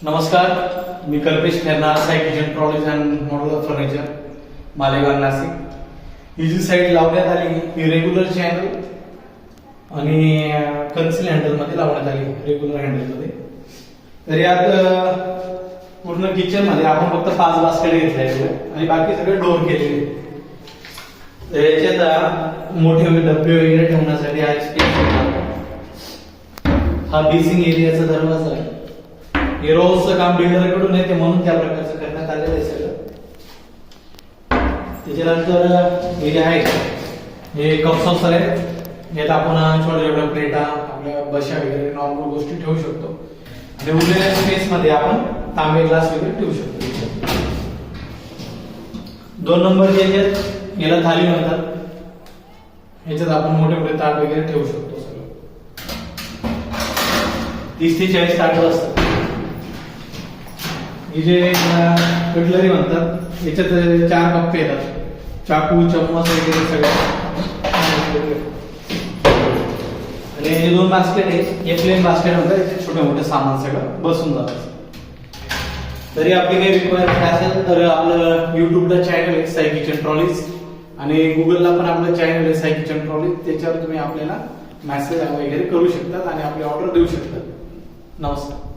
नमस्कार, मी Kalpesh Khairnar, site kitchen trolleys and modular furniture, Malegaon, Nashik. ही जी साईट लावण्यात आली ही रेग्युलर चॅनल आणि कन्सिल हँडल मध्ये लावण्यात आली, रेग्युलर हँडल मध्ये. तर यात पूर्ण किचन मध्ये आपण फक्त 5 बास्केट घेतले आणि बाकी सगळे डोर केलेले. तर याच्यात मोठे डब्बे वगैरे ठेवण्यासाठी हा स्पेस. हा बेसिंग एरियाचा दरवाजा आहे. हे रोजचं काम बिल्डर कडून येते म्हणून त्या प्रकारचं करण्यात आलेलं आहे सगळं. त्याच्यानंतर हे जे आहे हे कप सॉसर आहे. यात आपण छोट्या छोट्या प्लेटा, आपल्या बशा वगैरे नॉर्मल गोष्टी ठेवू शकतो. आणि उरलेल्या स्पेस मध्ये आपण तांबे ग्लास वगैरे ठेवू शकतो. 2 नंबर जे आहेत याला थाली म्हणतात. याच्यात आपण मोठे मोठे ताट वगैरे ठेवू शकतो. सगळं 30 ते 40 ताट असतात. हे जे कटलरी म्हणतात याच्यात 4 कप्पे येतात. चाकू, चम्मच वगैरे सगळे. आणि हे 2 बास्केट आहे. हे प्लेन बास्केट म्हणतात. याच्यात छोटे मोठे सामान सगळं बसून जातं. तरी आपली काही रिक्वायरमेंट असेल तर आपलं युट्यूबला चॅनल आहे साई किचन ट्रॉलीज आणि गुगलला पण आपलं चॅनल आहे साई किचन ट्रॉलीज. त्याच्यावर तुम्ही आपल्याला मेसेज वगैरे करू शकतात आणि आपली ऑर्डर देऊ शकतात. नमस्कार.